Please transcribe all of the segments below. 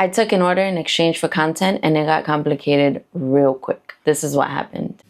I took an order in exchange for content and it got complicated real quick. This is what happened.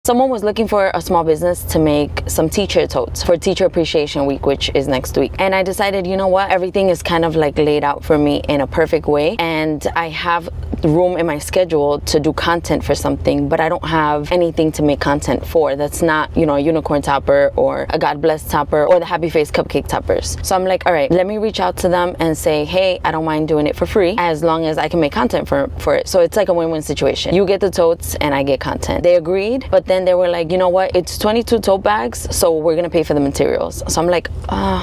Someone was looking for a small business to make some teacher totes for Teacher Appreciation Week, which is next week. And I decided, you know what? Everything is kind of like laid out for me in a perfect way. And I have room in my schedule to do content for something, but I don't have anything to make content for. That's not, you know, a unicorn topper or a God bless topper or the happy face cupcake toppers. So I'm like, all right, let me reach out to them and say, hey, I don't mind doing it for free as long as I can make content for it. So it's like a win-win situation. You get the totes and I get content. They agreed, but then they were like, you know what? It's 22 tote bags, so we're gonna pay for the materials. So I'm like,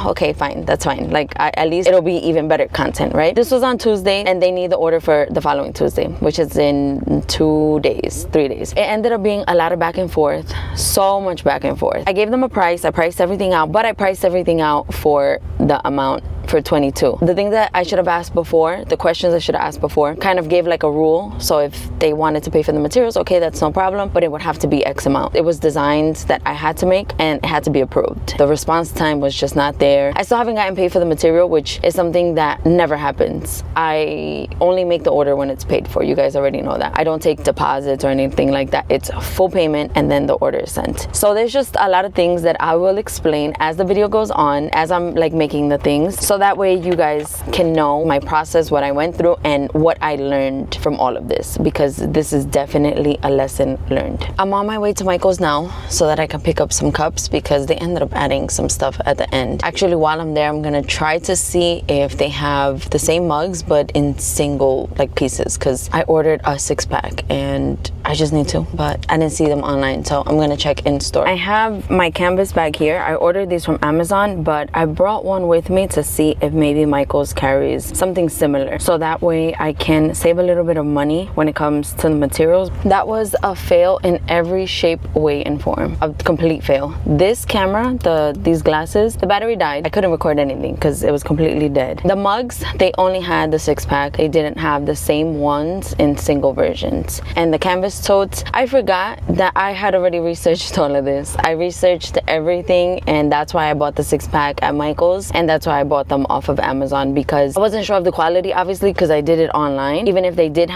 okay, fine, that's fine. Like, at least it'll be even better content, right? This was on Tuesday and they need the order for the following Tuesday, which is in 3 days. It ended up being a lot of back and forth, so much back and forth. I gave them a price, I priced everything out, but I priced everything out for the amount for 22. The thing that I should have asked before, the questions I should have asked before, kind of gave like a rule. So if they wanted to pay for the materials, okay, that's no problem, but it would have to be X amount. It was designs that I had to make and it had to be approved. The response time was just not there. I still haven't gotten paid for the material, which is something that never happens. I only make the order when it's paid for. You guys already know that. I don't take deposits or anything like that. It's full payment and then the order is sent. So there's just a lot of things that I will explain as the video goes on, as I'm like making the things. So that way you guys can know my process, what I went through, and what I learned from all of this, because this is definitely a lesson learned. I'm on my way to Michael's now so that I can pick up some cups because they ended up adding some stuff at the end. Actually, while I'm there, I'm gonna try to see if they have the same mugs but in single like pieces, because I ordered a 6-pack and I just need to, but I didn't see them online, so I'm gonna check in store. I have my canvas bag here. I ordered these from Amazon, but I brought one with me to see if maybe Michael's carries something similar, so that way I can save a little bit of money when it comes to the materials. That was a fail in every shape, way, and form. A complete fail. This camera, these glasses, the battery died. I couldn't record anything because it was completely dead. The mugs, they only had the 6-pack. They didn't have the same ones in single versions. And the canvas totes, I forgot that I had already researched all of this. I researched everything, and that's why I bought the 6-pack at Michael's, and that's why I bought them off of Amazon, because I wasn't sure of the quality, obviously, because I did it online. Even if they didn't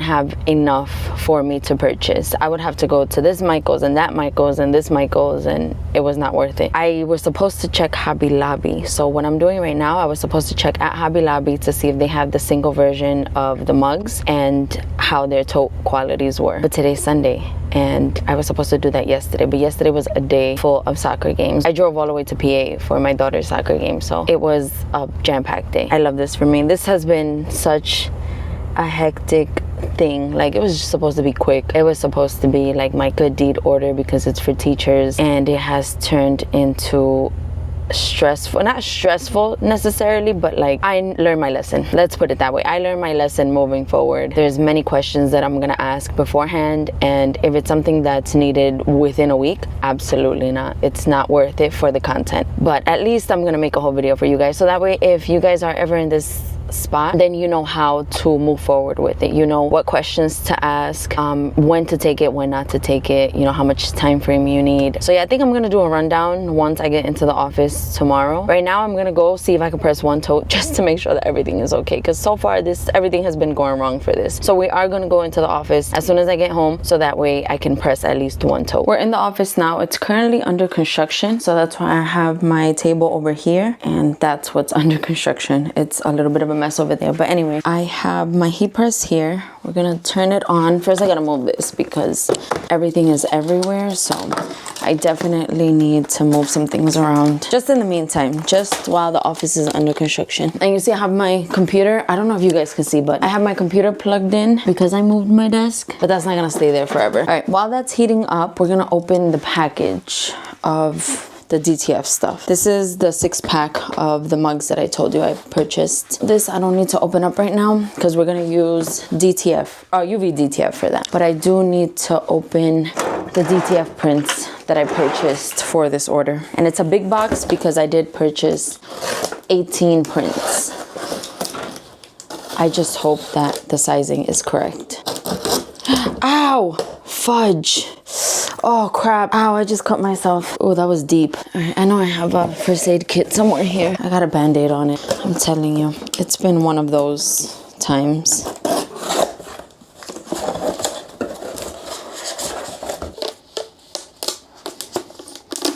have enough for me to purchase. I would have to go to this Michael's and that Michael's and this Michael's, and it was not worth it. I was supposed to check Hobby Lobby. So what I'm doing right now, I was supposed to check at Hobby Lobby to see if they have the single version of the mugs and how their tote qualities were. But today's Sunday, and I was supposed to do that yesterday, but yesterday was a day full of soccer games. I drove all the way to PA for my daughter's soccer game, so it was a jam-packed day. I love this for me. This has been such a hectic thing. Like, it was just supposed to be quick. It was supposed to be like my good deed order because it's for teachers, and it has turned into stressful. Not stressful necessarily, but like, I learned my lesson. Let's put it that way. I learned my lesson moving forward. There's many questions that I'm gonna ask beforehand, and if it's something that's needed within a week, absolutely not. It's not worth it for the content. But at least I'm gonna make a whole video for you guys, so that way if you guys are ever in this spot, then you know how to move forward with it. You know what questions to ask, when to take it, when not to take it, you know how much time frame you need. So yeah, I think I'm gonna do a rundown once I get into the office tomorrow. Right now I'm gonna go see if I can press one tote just to make sure that everything is okay, because so far everything has been going wrong for this. So we are gonna go into the office as soon as I get home, so that way I can press at least one tote. We're in the office now. It's currently under construction, so that's why I have my table over here, and that's what's under construction. It's a little bit of a mess over there, but anyway, I have my heat press here. We're gonna turn it on. First I gotta move this because everything is everywhere, so I definitely need to move some things around just in the meantime, just while the office is under construction. And you see I have my computer. I don't know if you guys can see, but I have my computer plugged in because I moved my desk, but that's not gonna stay there forever. All right, while that's heating up, we're gonna open the package of the DTF stuff. This is the 6-pack of the mugs that I told you I purchased. This I don't need to open up right now because we're gonna use DTF or UV DTF for that. But I do need to open the DTF prints that I purchased for this order. And it's a big box because I did purchase 18 prints. I just hope that the sizing is correct. Ow! Fudge! Oh crap. Ow, I just cut myself. Oh, that was deep. All right, I know I have a first aid kit somewhere here. I got a band-aid on it. I'm telling you, it's been one of those times.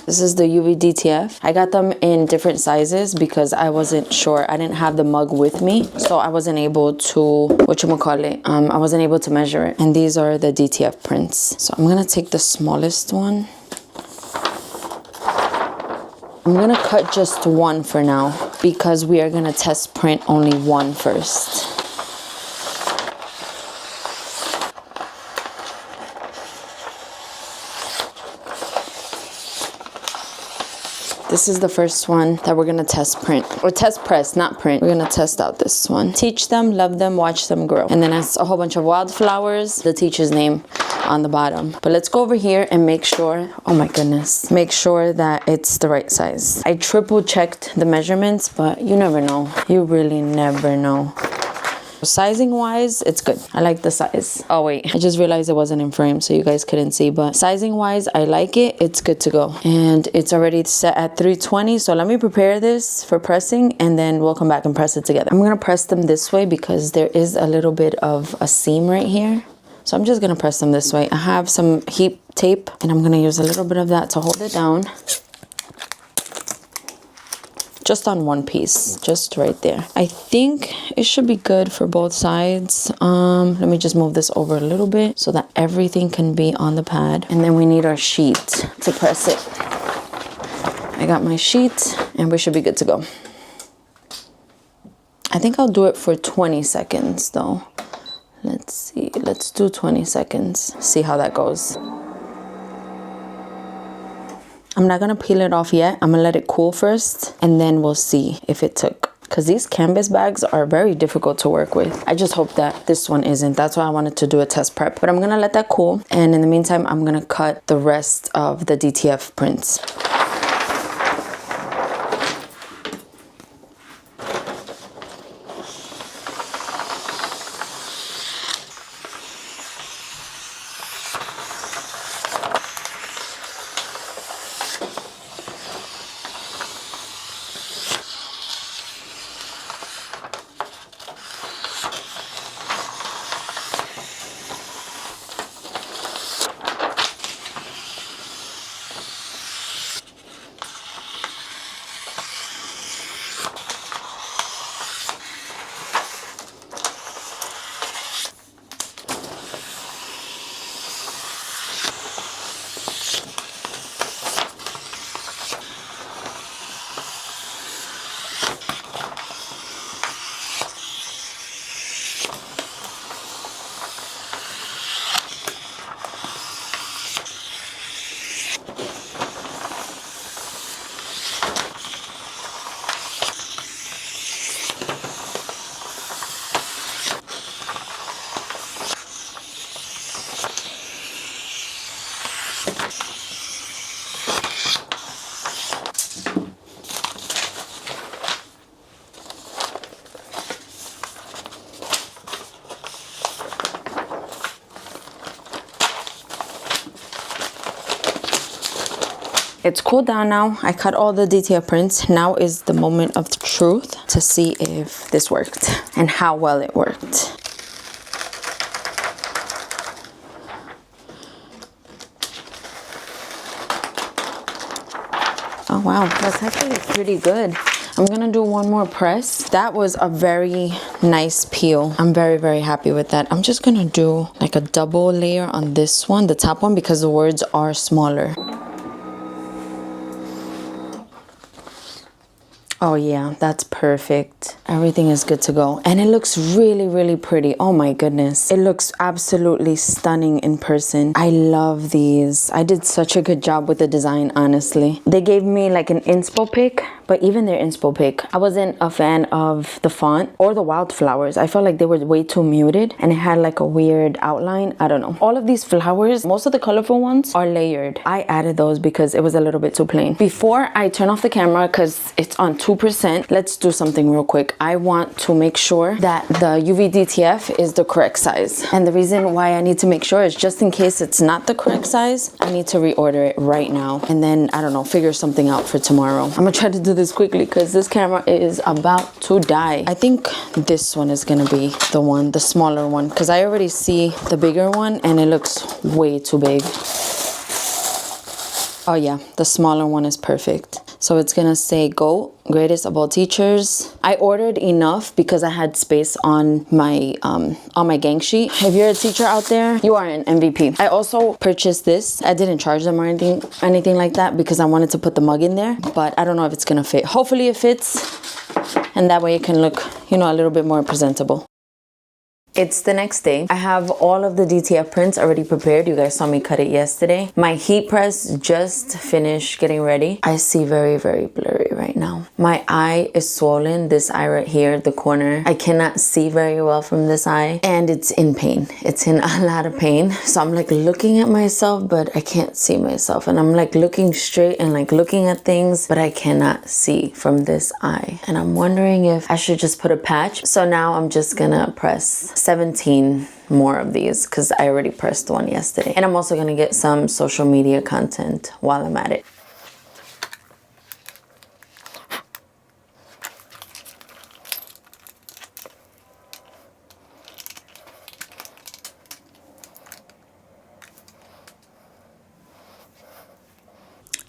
This is the UV DTF. I got them in different sizes because I wasn't sure. I didn't have the mug with me, so I wasn't able to, I wasn't able to measure it. And these are the DTF prints. So I'm gonna take the smallest one. I'm gonna cut just one for now because we are gonna test print only one first. This is the first one that we're gonna test print, or test press, not print. We're gonna test out this one. Teach them, love them, watch them grow. And then it's a whole bunch of wildflowers, the teacher's name on the bottom. But let's go over here and make sure, oh my goodness, make sure that it's the right size. I triple checked the measurements, but you never know. You really never know. Sizing wise, it's good. I like the size. Oh wait, I just realized it wasn't in frame so you guys couldn't see, but sizing wise, I like it. It's good to go. And it's already set at 320. So let me prepare this for pressing and then we'll come back and press it together. I'm gonna press them this way because there is a little bit of a seam right here. So I'm just gonna press them this way. I have some heat tape and I'm gonna use a little bit of that to hold it down. Just on one piece, just right there. I think it should be good for both sides. Let me just move this over a little bit so that everything can be on the pad. And then we need our sheet to press it. I got my sheet and we should be good to go. I think I'll do it for 20 seconds though. Let's see, let's do 20 seconds. See how that goes. I'm not gonna peel it off yet. I'm gonna let it cool first and then we'll see if it took. Because these canvas bags are very difficult to work with. I just hope that this one isn't. That's why I wanted to do a test prep. But I'm gonna let that cool. And in the meantime, I'm gonna cut the rest of the DTF prints. It's cooled down now. I cut all the DTF prints. Now is the moment of the truth to see if this worked and how well it worked. Oh wow, that's actually pretty good. I'm gonna do one more press. That was a very nice peel. I'm very, very happy with that. I'm just gonna do like a double layer on this one, the top one, because the words are smaller. Oh yeah, that's perfect. Everything is good to go. And it looks really, really pretty. Oh my goodness. It looks absolutely stunning in person. I love these. I did such a good job with the design, honestly. They gave me like an inspo pic, but even their inspo pic, I wasn't a fan of the font or the wildflowers. I felt like they were way too muted and it had like a weird outline. I don't know. All of these flowers, most of the colorful ones are layered. I added those because it was a little bit too plain. Before I turn off the camera, because it's on 2%. Let's do something real quick. I want to make sure that the UV DTF is the correct size. And the reason why I need to make sure is just in case it's not the correct size, I need to reorder it right now. And then, I don't know, figure something out for tomorrow. I'm gonna try to do this quickly because this camera is about to die. I think this one is gonna be the one, the smaller one, because I already see the bigger one and it looks way too big. Oh yeah, the smaller one is perfect. So it's gonna say GOAT, greatest of all teachers. I ordered enough because I had space on my gang sheet. If you're a teacher out there, you are an MVP. I also purchased this. I didn't charge them or anything like that because I wanted to put the mug in there, but I don't know if it's gonna fit. Hopefully it fits, and that way it can look, you know, a little bit more presentable. It's the next day. I have all of the DTF prints already prepared. You guys saw me cut it yesterday. My heat press just finished getting ready. I see very, very blurry right now. My eye is swollen. This eye right here, the corner. I cannot see very well from this eye. And it's in pain. It's in a lot of pain. So I'm like looking at myself, but I can't see myself. And I'm like looking straight and like looking at things, but I cannot see from this eye. And I'm wondering if I should just put a patch. So now I'm just gonna press 17 more of these because I already pressed one yesterday. And I'm also gonna get some social media content while I'm at it.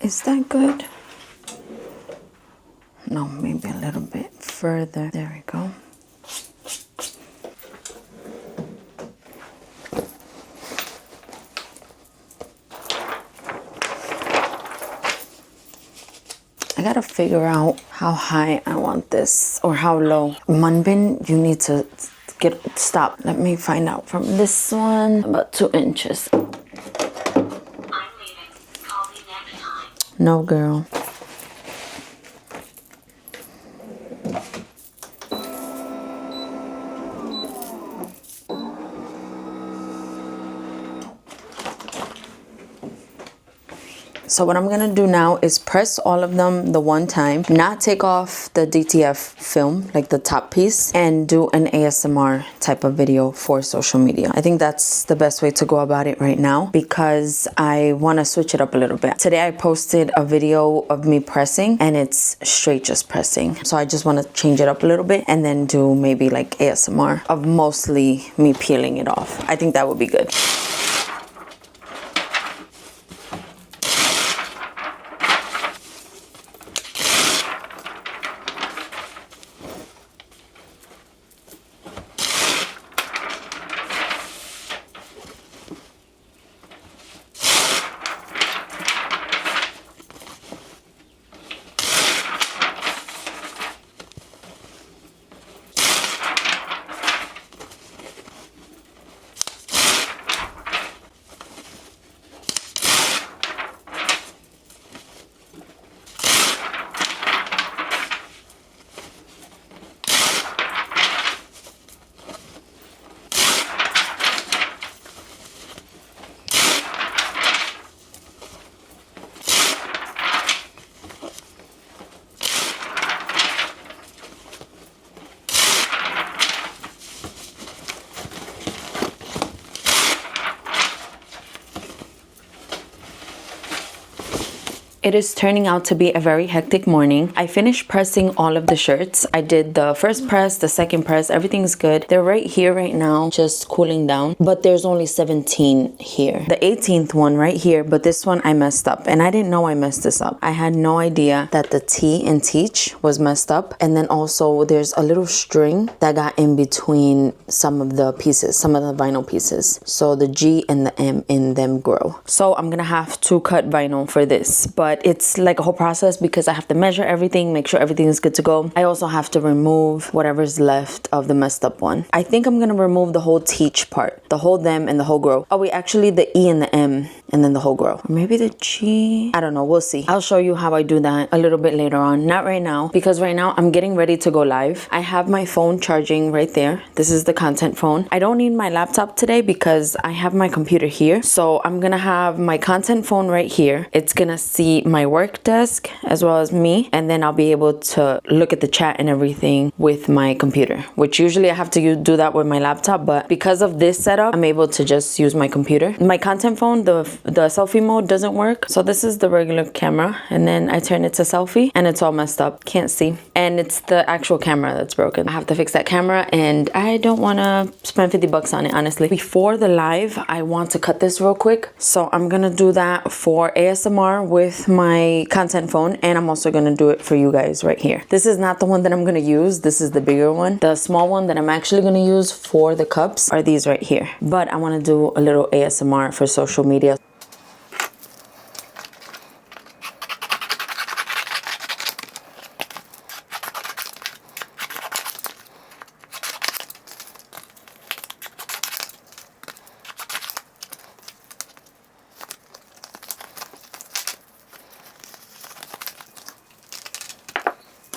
Is that good? No, maybe a little bit further. There we go. I gotta figure out how high I want this or how low. Munbin, you need to stop. Let me find out from this one. About 2 inches. I'm leaving. Call me next time. No, girl. So what I'm gonna do now is press all of them the one time, not take off the DTF film, like the top piece, and do an ASMR type of video for social media. I think that's the best way to go about it right now because I wanna switch it up a little bit. Today I posted a video of me pressing and it's straight just pressing. So I just wanna change it up a little bit and then do maybe like ASMR of mostly me peeling it off. I think that would be good. It is turning out to be a very hectic morning. I finished pressing all of the shirts. I did the first press, the second press, everything's good. They're right here right now, just cooling down, but there's only 17 here. The 18th one right here, but this one I messed up and I didn't know I messed this up. I had no idea that the T in teach was messed up. And then also there's a little string that got in between some of the pieces, some of the vinyl pieces. So the G and the M in them grow. So I'm gonna have to cut vinyl for this, but it's like a whole process because I have to measure everything, make sure everything is good to go. I also have to remove whatever's left of the messed up one. I think I'm gonna remove the whole teach part, the whole them and the whole grow. Oh wait, actually the E and the M and then the whole grow. Or maybe the G, I don't know, we'll see. I'll show you how I do that a little bit later on. Not right now, because right now I'm getting ready to go live. I have my phone charging right there. This is the content phone. I don't need my laptop today because I have my computer here. So I'm gonna have my content phone right here. It's gonna see my work desk as well as me, and then I'll be able to look at the chat and everything with my computer, which usually I have to do that with my laptop, but because of this setup, I'm able to just use my computer. My content phone, the selfie mode doesn't work. So this is the regular camera, and then I turn it to selfie and it's all messed up. Can't see. And it's the actual camera that's broken. I have to fix that camera, and I don't want to spend 50 bucks on it, honestly. Before the live, I want to cut this real quick. So I'm gonna do that for ASMR with my content phone, and I'm also gonna do it for you guys right here. This is not the one that I'm gonna use. This is the bigger one. The small one that I'm actually gonna use for the cups are these right here. But I want to do a little ASMR for social media.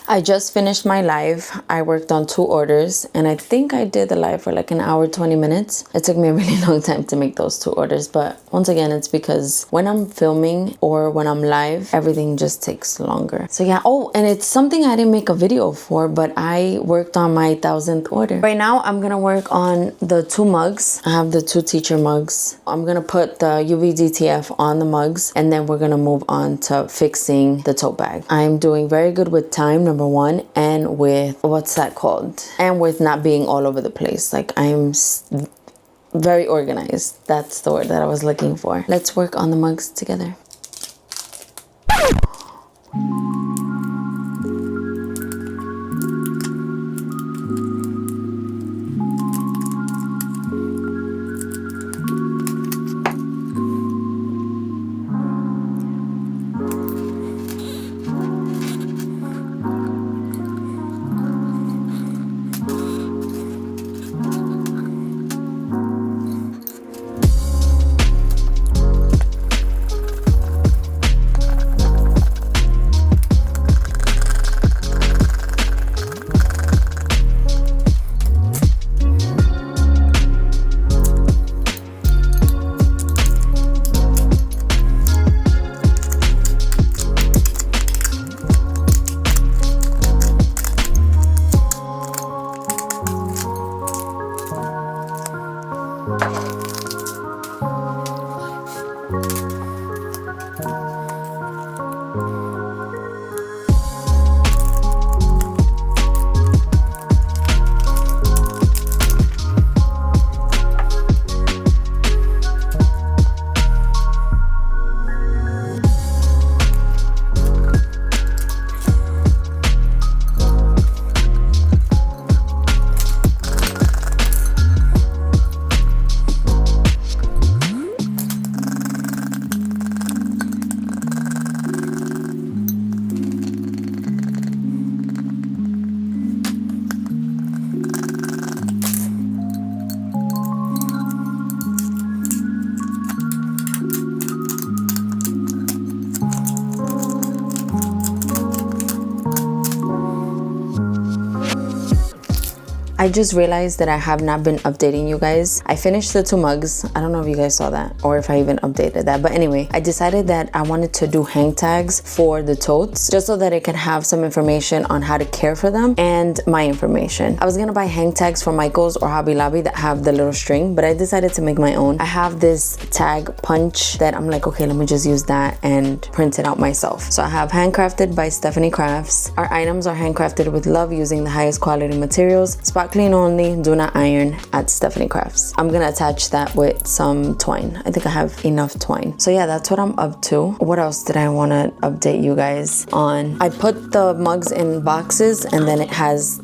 I just finished my live. I worked on 2 orders, and I think I did the live for like an hour, 20 minutes. It took me a really long time to make those 2 orders, but once again, it's because when I'm filming or when I'm live, everything just takes longer. So yeah, oh, and it's something I didn't make a video for, but I worked on my 1000th order. Right now, I'm gonna work on the 2 mugs. I have the 2 teacher mugs. I'm gonna put the UV DTF on the mugs, and then we're gonna move on to fixing the tote bag. I'm doing very good with time, number 1, and with what's that called, and with not being all over the place. Like, I'm very organized. That's the word that I was looking for. Let's work on the mugs together. I just realized that I have not been updating you guys. I finished the 2 mugs. I don't know if you guys saw that or if I even updated that. But anyway, I decided that I wanted to do hang tags for the totes just so that it could have some information on how to care for them and my information. I was gonna buy hang tags from Michael's or Hobby Lobby that have the little string, but I decided to make my own. I have this tag punch that I'm like, okay, let me just use that and print it out myself. So I have handcrafted by Steffany Crafts. Our items are handcrafted with love using the highest quality materials. Spot clean only, do not iron at Steffany Crafts. I'm gonna attach that with some twine. I think I have enough twine. So yeah, that's what I'm up to. What else did I wanna update you guys on? I put the mugs in boxes and then it has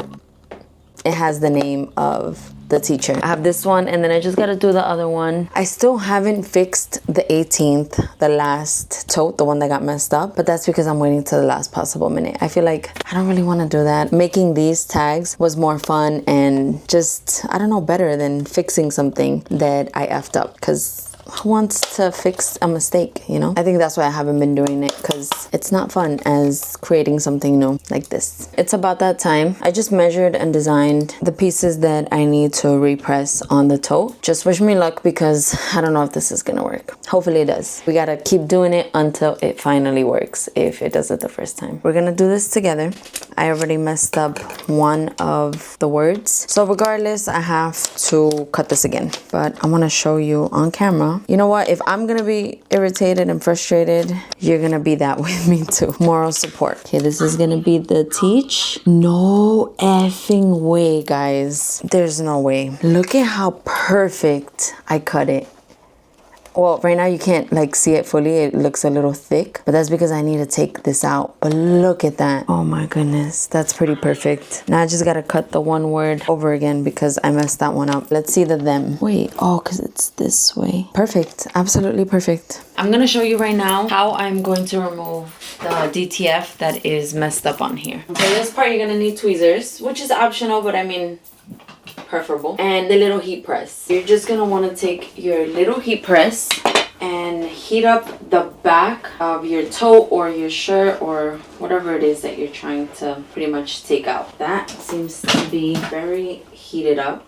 the name of the teacher. I have this one and then I just gotta do the other one. I still haven't fixed the 18th, the last tote, the one that got messed up, but that's because I'm waiting to the last possible minute. I feel like I don't really want to do that. Making these tags was more fun and just, I don't know, better than fixing something that I effed up, because who wants to fix a mistake, you know? I think that's why I haven't been doing it, because it's not fun as creating something new like this. It's about that time. I just measured and designed the pieces that I need to repress on the toe. Just wish me luck, because I don't know if this is gonna work. Hopefully it does. We gotta keep doing it until it finally works, if it does it the first time. We're gonna do this together. I already messed up one of the words, so regardless, I have to cut this again. But I want to show you on camera. You know what? If I'm gonna be irritated and frustrated, you're gonna be that with me too. Moral support. Okay, this is gonna be the teach. No effing way, guys. There's no way. Look at how perfect I cut it. Well, right now you can't like see it fully. It looks a little thick, but that's because I need to take this out. But look at that. Oh my goodness, that's pretty perfect. Now I just gotta cut the one word over again because I messed that one up. Let's see the them. Wait, oh, because it's this way. Perfect, absolutely perfect. I'm gonna show you right now how I'm going to remove the DTF that is messed up on here. For this part, you're gonna need tweezers, which is optional, but I mean, preferable, and the little heat press. You're just gonna want to take your little heat press and heat up the back of your toe or your shirt or whatever it is that you're trying to pretty much take out. That seems to be very heated up.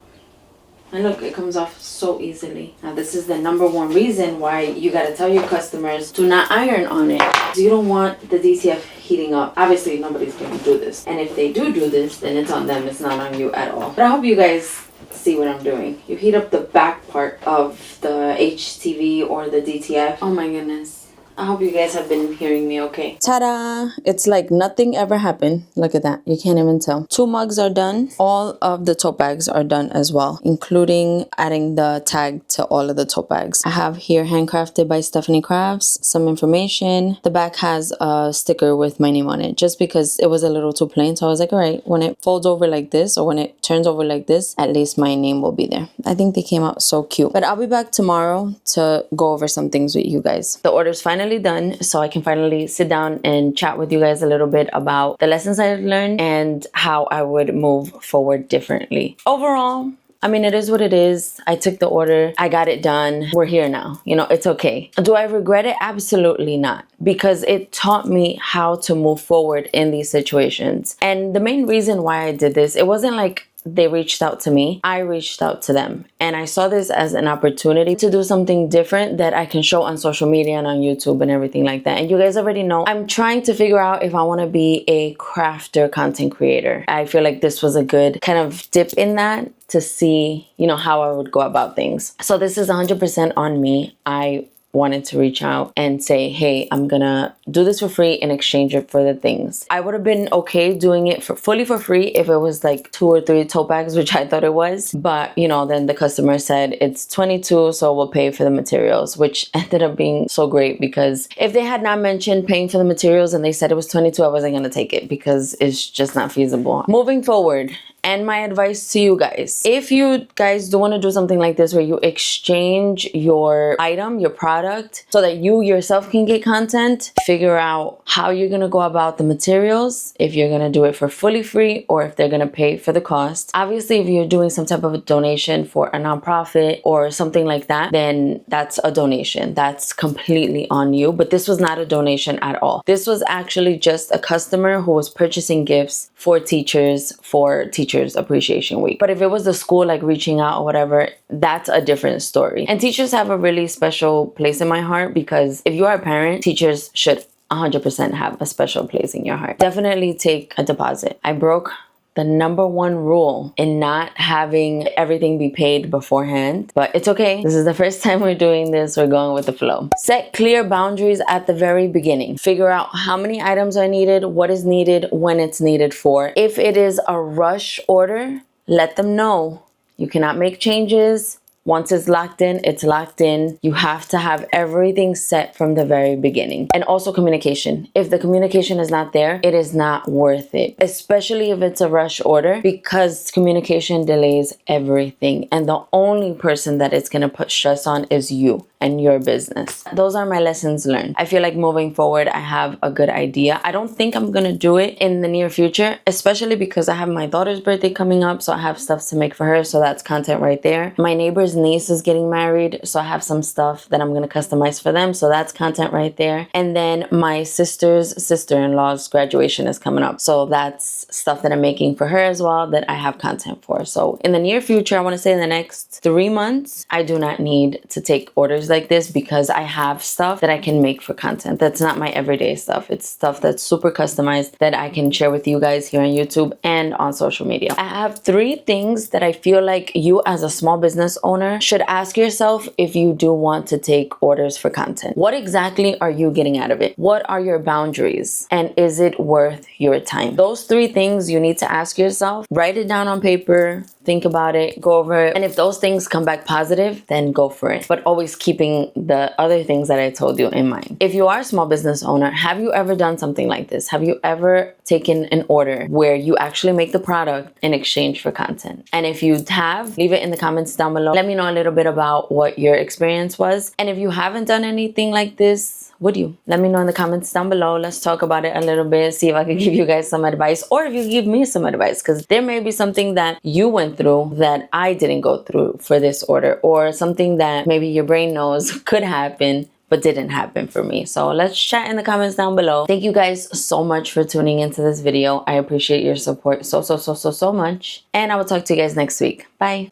And look, it comes off so easily. Now this is the #1 reason why you gotta tell your customers to not iron on it. You don't want the DTF heating up. Obviously nobody's gonna do this. And if they do this, then it's on them, it's not on you at all. But I hope you guys see what I'm doing. You heat up the back part of the HTV or the DTF. Oh my goodness. I hope you guys have been hearing me okay. Ta-da! It's like nothing ever happened. Look at that. You can't even tell. 2 mugs are done. All of the tote bags are done as well, including adding the tag to all of the tote bags. I have here handcrafted by Steffany Crafts, some information. The back has a sticker with my name on it just because it was a little too plain. So I was like, all right, when it folds over like this or when it turns over like this, at least my name will be there. I think they came out so cute. But I'll be back tomorrow to go over some things with you guys. The order's finally done, so I can finally sit down and chat with you guys a little bit about the lessons I've learned and how I would move forward differently. Overall, I mean, it is what it is. I took the order. I got it done. We're here now. You know, it's okay. Do I regret it? Absolutely not. Because it taught me how to move forward in these situations. And the main reason why I did this, it wasn't like they reached out to me. I reached out to them. And I saw this as an opportunity to do something different that I can show on social media and on YouTube and everything like that. And you guys already know, I'm trying to figure out if I want to be a crafter content creator. I feel like this was a good kind of dip in that to see, you know, how I would go about things. So this is 100% on me. I wanted to reach out and say, hey, I'm gonna do this for free in exchange for the things. I would have been okay doing it fully for free if it was like 2 or 3 tote bags, which I thought it was. But, you know, then the customer said it's 22, so we'll pay for the materials, which ended up being so great because if they had not mentioned paying for the materials and they said it was 22, I wasn't gonna take it because it's just not feasible. Moving forward, and my advice to you guys, if you guys do want to do something like this where you exchange your item, your product, so that you yourself can get content, figure out how you're going to go about the materials, if you're going to do it for fully free or if they're going to pay for the cost. Obviously, if you're doing some type of a donation for a nonprofit or something like that, then that's a donation. That's completely on you. But this was not a donation at all. This was actually just a customer who was purchasing gifts for teachers for Teachers Appreciation Week. But if it was the school like reaching out or whatever, that's a different story. And teachers have a really special place in my heart because if you are a parent, teachers should 100% have a special place in your heart. Definitely take a deposit. I broke the #1 rule in not having everything be paid beforehand, but it's okay. This is the first time we're doing this. We're going with the flow. Set clear boundaries at the very beginning. Figure out how many items are needed, what is needed, when it's needed for. If it is a rush order, let them know. You cannot make changes. Once it's locked in, it's locked in. You have to have everything set from the very beginning. And also communication. If the communication is not there, it is not worth it. Especially if it's a rush order, because communication delays everything. And the only person that it's going to put stress on is you. and your business. Those are my lessons learned. I feel like moving forward, I have a good idea. I don't think I'm gonna do it in the near future, especially because I have my daughter's birthday coming up, so I have stuff to make for her, so that's content right there. My neighbor's niece is getting married, so I have some stuff that I'm gonna customize for them, so that's content right there. And then my sister's sister-in-law's graduation is coming up, so that's stuff that I'm making for her as well that I have content for. So in the near future, I want to say in the next 3 months, I do not need to take orders like this because I have stuff that I can make for content. That's not my everyday stuff. It's stuff that's super customized that I can share with you guys here on YouTube and on social media. I have 3 things that I feel like you as a small business owner should ask yourself if you do want to take orders for content. What exactly are you getting out of it? What are your boundaries? And is it worth your time? Those 3 things you need to ask yourself. Write it down on paper, think about it, go over it. And if those things come back positive, then go for it. But always keeping the other things that I told you in mind. If you are a small business owner, have you ever done something like this? Have you ever taken an order where you actually make the product in exchange for content? And if you have, leave it in the comments down below. Let me know a little bit about what your experience was. And if you haven't done anything like this, would you? Let me know in the comments down below. Let's talk about it a little bit, see if I can give you guys some advice, or if you give me some advice, because there may be something that you went through that I didn't go through for this order, or something that maybe your brain knows could happen but didn't happen for me. So let's chat in the comments down below. Thank you guys so much for tuning into this video. I appreciate your support so much. And I will talk to you guys next week. Bye.